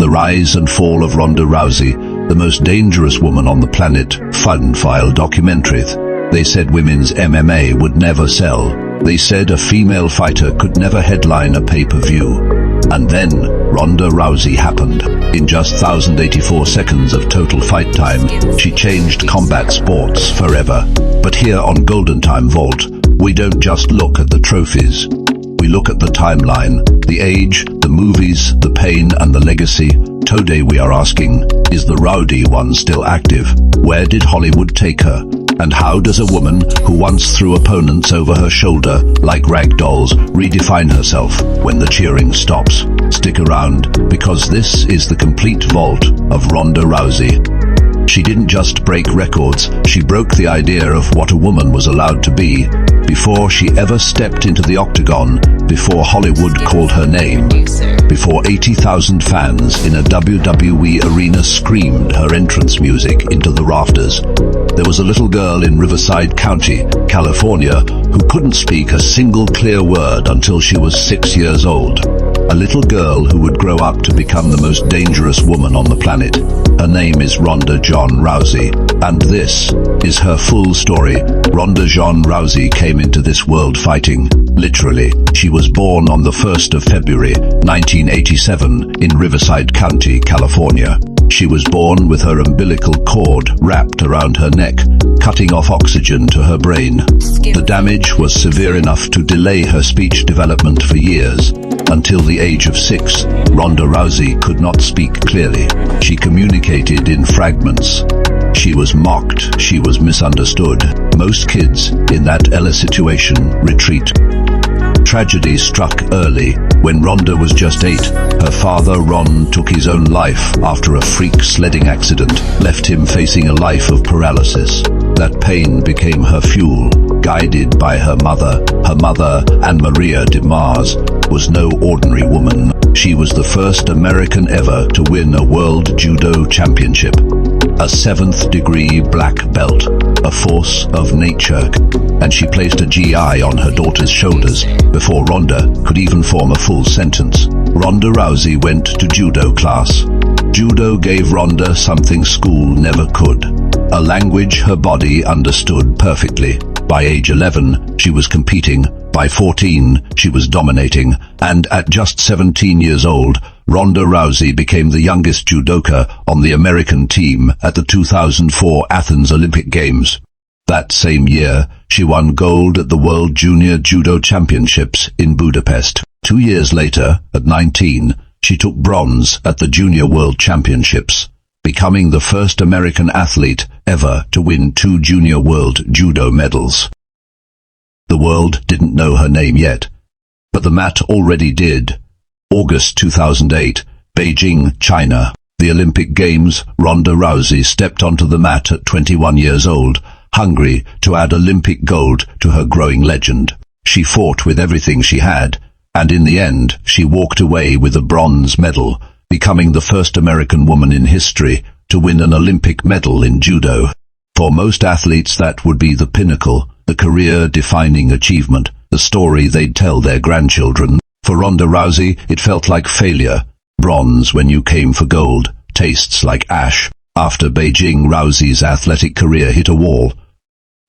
The Rise and Fall of Ronda Rousey, the most dangerous woman on the planet, Fun File documentary. They said women's MMA would never sell. They said a female fighter could never headline a pay-per-view. And then, Ronda Rousey happened. In just 1,084 seconds of total fight time, she changed combat sports forever. But here on GoldenTime Vault, we don't just look at the trophies. We look at the timeline, the age, the movies, the pain and the legacy. Today we are asking, is the rowdy one still active? Where did Hollywood take her? And how does a woman who once threw opponents over her shoulder like rag dolls redefine herself when the cheering stops? Stick around, because this is the complete vault of Ronda Rousey. She didn't just break records, she broke the idea of what a woman was allowed to be before she ever stepped into the octagon, before Hollywood called her name, before 80,000 fans in a WWE arena screamed her entrance music into the rafters. There was a little girl in Riverside County, California, who couldn't speak a single clear word until she was 6 years old. A little girl who would grow up to become the most dangerous woman on the planet. Her name is Ronda John Rousey, and this is her full story. Ronda John Rousey came into this world fighting. Literally, she was born on the 1st of February, 1987, in Riverside County, California. She was born with her umbilical cord wrapped around her neck, cutting off oxygen to her brain. The damage was severe enough to delay her speech development for years. Until the age of 6, Ronda Rousey could not speak clearly. She communicated in fragments. She was mocked, she was misunderstood. Most kids in that Ella situation retreat. Tragedy struck early. When Ronda was just 8, her father Ron took his own life after a freak sledding accident left him facing a life of paralysis. That pain became her fuel, guided by her mother. Her mother, Anne-Maria de Mars, was no ordinary woman. She was the first American ever to win a World Judo Championship. A 7th degree black belt, a force of nature, and she placed a GI on her daughter's shoulders before Ronda could even form a full sentence. Ronda Rousey went to judo class. Judo gave Ronda something school never could, a language her body understood perfectly. By age 11, she was competing. By 14, she was dominating, and at just 17 years old, Ronda Rousey became the youngest judoka on the American team at the 2004 Athens Olympic Games. That same year, she won gold at the World Junior Judo Championships in Budapest. 2 years later, at 19, she took bronze at the Junior World Championships, becoming the first American athlete ever to win 2 Junior World Judo medals. The world didn't know her name yet, but the mat already did. August 2008, Beijing, China. The Olympic Games, Ronda Rousey stepped onto the mat at 21 years old, hungry to add Olympic gold to her growing legend. She fought with everything she had, and in the end, she walked away with a bronze medal, becoming the first American woman in history to win an Olympic medal in judo. For most athletes, that would be the pinnacle, the career-defining achievement, the story they'd tell their grandchildren. For Ronda Rousey, it felt like failure. Bronze when you came for gold tastes like ash. After Beijing, Rousey's athletic career hit a wall.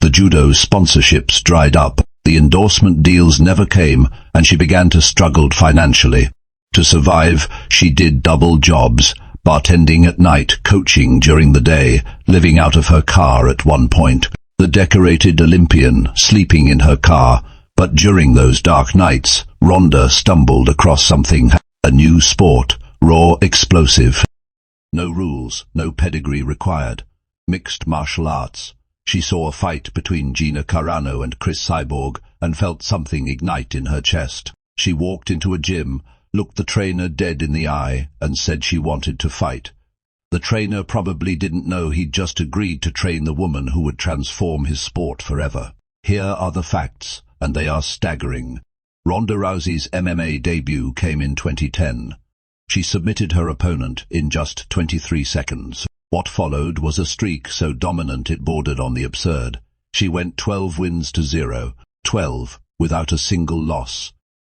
The judo sponsorships dried up, the endorsement deals never came, and she began to struggle financially. To survive, she did double jobs, bartending at night, coaching during the day, living out of her car at one point. The decorated Olympian sleeping in her car, but during those dark nights, Ronda stumbled across something, a new sport, raw, explosive. No rules, no pedigree required. Mixed martial arts. She saw a fight between Gina Carano and Chris Cyborg and felt something ignite in her chest. She walked into a gym, looked the trainer dead in the eye, and said she wanted to fight. The trainer probably didn't know he'd just agreed to train the woman who would transform his sport forever. Here are the facts, and they are staggering. Ronda Rousey's MMA debut came in 2010. She submitted her opponent in just 23 seconds. What followed was a streak so dominant it bordered on the absurd. She went 12 wins to 0, 12 without a single loss.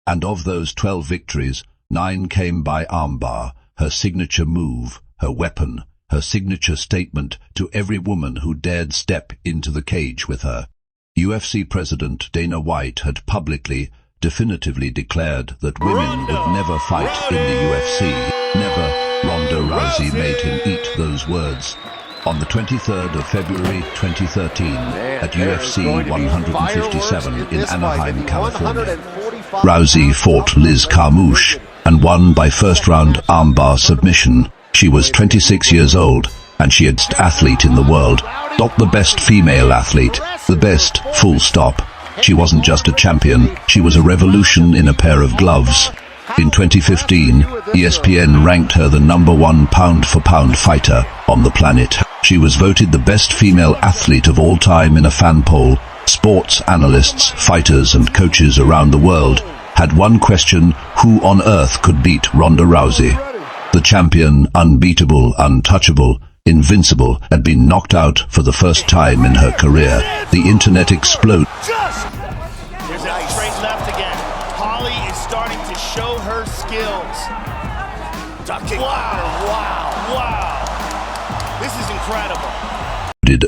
And of those 12 victories, 9 came by armbar, her signature move, her weapon, her signature statement to every woman who dared step into the cage with her. UFC President Dana White had publicly, definitively declared that women would never fight in the UFC. Never. Ronda Rousey made him eat those words. On the 23rd of February 2013, at UFC 157 in Anaheim, California, Rousey fought Liz Carmouche and won by first-round armbar submission. She was 26 years old, and she had best athlete in the world. Not the best female athlete, the best, full stop. She wasn't just a champion, she was a revolution in a pair of gloves. In 2015, ESPN ranked her the #1 pound-for-pound fighter on the planet. She was voted the best female athlete of all time in a fan poll. Sports analysts, fighters and coaches around the world had one question: who on earth could beat Ronda Rousey? The champion, unbeatable, untouchable, invincible, had been knocked out for the first time in her career. The internet exploded. There's a straight left again. Holly is starting to show her skills. Ducking. Wow. This is incredible.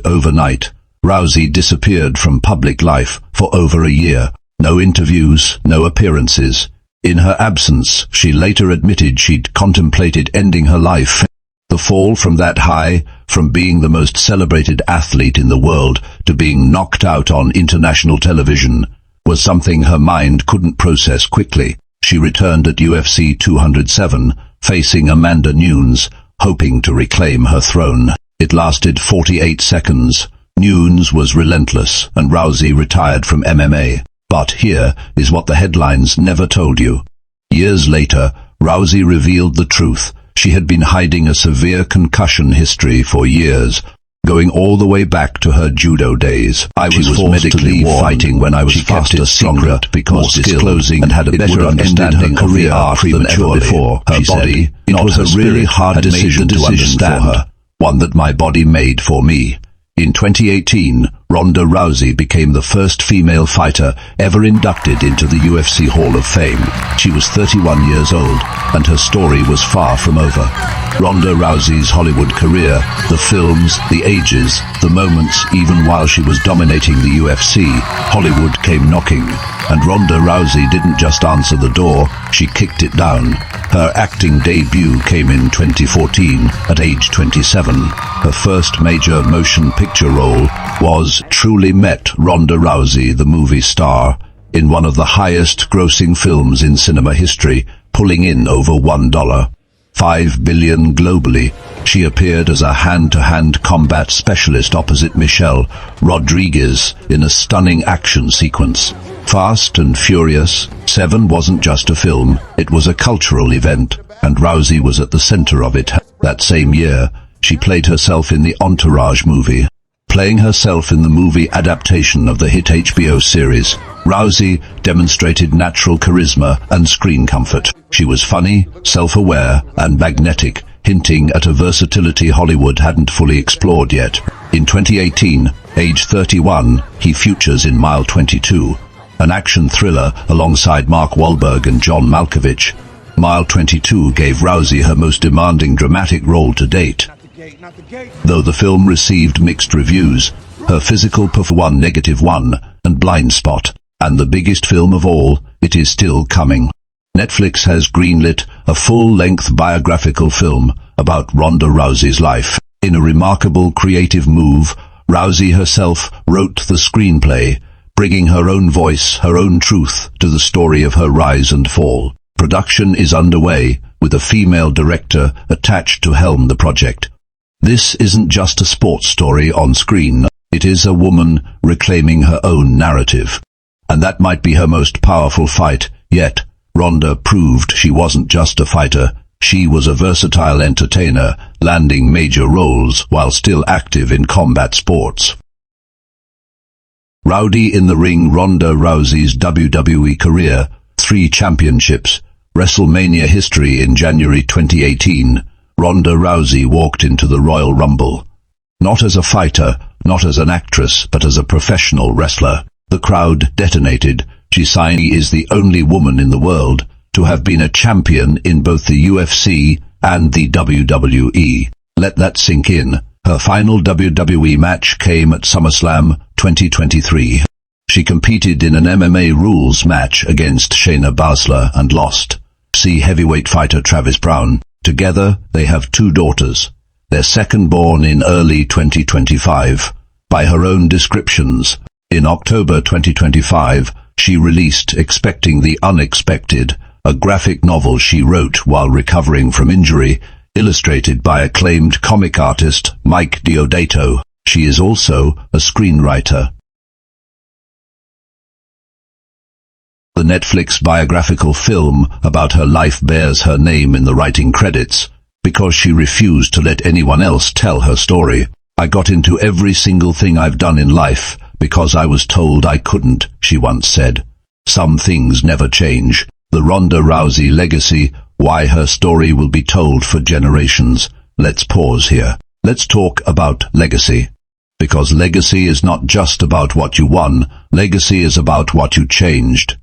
Overnight, Rousey disappeared from public life for over a year. No interviews, no appearances. In her absence, she later admitted she'd contemplated ending her life. The fall from that high, from being the most celebrated athlete in the world to being knocked out on international television, was something her mind couldn't process quickly. She returned at UFC 207, facing Amanda Nunes, hoping to reclaim her throne. It lasted 48 seconds. Nunes was relentless, and Rousey retired from MMA. But here is what the headlines never told you. Years later, Rousey revealed the truth. She had been hiding a severe concussion history for years, going all the way back to her judo days. I was medically fighting when I was faster, stronger, because disclosing and had a better understanding of the art than ever before. Her body, it was a really hard decision to understand for her, one that my body made for me. In 2018, Ronda Rousey became the first female fighter ever inducted into the UFC Hall of Fame. She was 31 years old, and her story was far from over. Ronda Rousey's Hollywood career, the films, the ages, the moments, even while she was dominating the UFC, Hollywood came knocking. And Ronda Rousey didn't just answer the door, she kicked it down. Her acting debut came in 2014, at age 27. Her first major motion picture role was Truly Met Ronda Rousey, the movie star, in one of the highest grossing films in cinema history, pulling in over $1.5 billion globally. She appeared as a hand-to-hand combat specialist opposite Michelle Rodriguez in a stunning action sequence. Fast and Furious 7 wasn't just a film, it was a cultural event, and Rousey was at the center of it. That same year, she played herself in the Entourage movie. Playing herself in the movie adaptation of the hit HBO series, Rousey demonstrated natural charisma and screen comfort. She was funny, self-aware, and magnetic, hinting at a versatility Hollywood hadn't fully explored yet. In 2018, age 31, he features in Mile 22, an action thriller alongside Mark Wahlberg and John Malkovich. Mile 22 gave Rousey her most demanding dramatic role to date. Though the film received mixed reviews, her physical performance -1 and Blind Spot, and the biggest film of all, it is still coming. Netflix has greenlit a full-length biographical film about Ronda Rousey's life. In a remarkable creative move, Rousey herself wrote the screenplay, bringing her own voice, her own truth to the story of her rise and fall. Production is underway, with a female director attached to helm the project. This isn't just a sports story on screen, it is a woman reclaiming her own narrative. And that might be her most powerful fight yet. Ronda proved she wasn't just a fighter, she was a versatile entertainer, landing major roles while still active in combat sports. Rowdy in the ring. Ronda Rousey's WWE career, 3 championships, WrestleMania history. In January 2018, Ronda Rousey walked into the Royal Rumble. Not as a fighter, not as an actress, but as a professional wrestler. The crowd detonated. She is the only woman in the world to have been a champion in both the UFC and the WWE. Let that sink in. Her final WWE match came at SummerSlam 2023. She competed in an MMA rules match against Shayna Baszler and lost. See heavyweight fighter Travis Browne. Together, they have 2 daughters. Their second born in early 2025. By her own descriptions, in October 2025, she released Expecting the Unexpected, a graphic novel she wrote while recovering from injury, illustrated by acclaimed comic artist Mike Diodato. She is also a screenwriter. The Netflix biographical film about her life bears her name in the writing credits, because she refused to let anyone else tell her story. I got into every single thing I've done in life because I was told I couldn't, she once said. Some things never change. The Ronda Rousey legacy, why her story will be told for generations. Let's pause here. Let's talk about legacy. Because legacy is not just about what you won, legacy is about what you changed.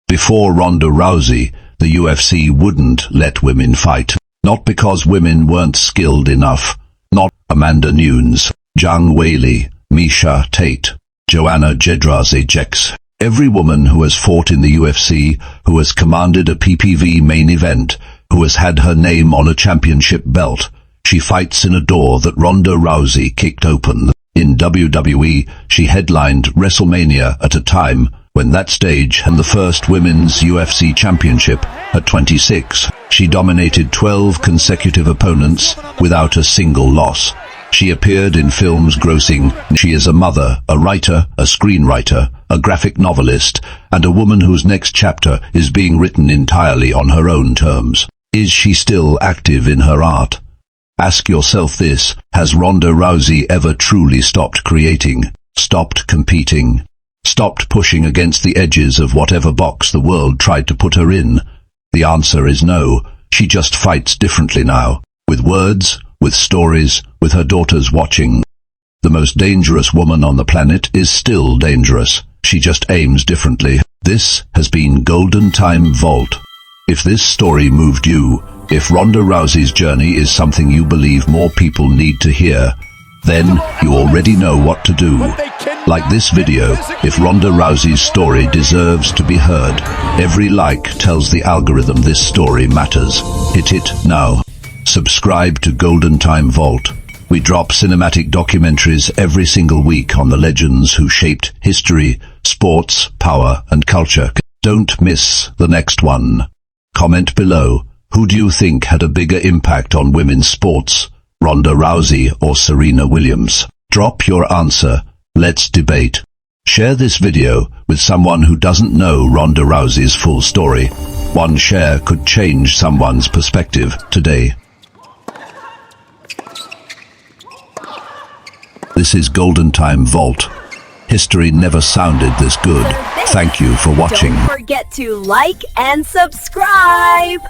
Before Ronda Rousey, the UFC wouldn't let women fight. Not because women weren't skilled enough. Not Amanda Nunes, Zhang Weili, Misha Tate, Joanna Jedrzejczyk. Every woman who has fought in the UFC, who has commanded a PPV main event, who has had her name on a championship belt, she fights in a door that Ronda Rousey kicked open. In WWE, she headlined WrestleMania at a time when that stage had the first women's UFC championship. At 26, she dominated 12 consecutive opponents without a single loss. She appeared in films grossing. She is a mother, a writer, a screenwriter, a graphic novelist, and a woman whose next chapter is being written entirely on her own terms. Is she still active in her art? Ask yourself this: has Ronda Rousey ever truly stopped creating, stopped competing, stopped pushing against the edges of whatever box the world tried to put her in? The answer is no. She just fights differently now, with words, with stories, with her daughters watching. The most dangerous woman on the planet is still dangerous. She just aims differently. This has been GoldenTime Vault. If this story moved you, if Ronda Rousey's journey is something you believe more people need to hear, then you already know what to do. Like this video, if Ronda Rousey's story deserves to be heard. Every like tells the algorithm this story matters. Hit it now. Subscribe to GoldenTime Vault. We drop cinematic documentaries every single week on the legends who shaped history, sports, power, and culture. Don't miss the next one. Comment below. Who do you think had a bigger impact on women's sports, Ronda Rousey or Serena Williams? Drop your answer. Let's debate. Share this video with someone who doesn't know Ronda Rousey's full story. One share could change someone's perspective today. This is GoldenTime Vault. History never sounded this good. Thank you for watching. Don't forget to like and subscribe.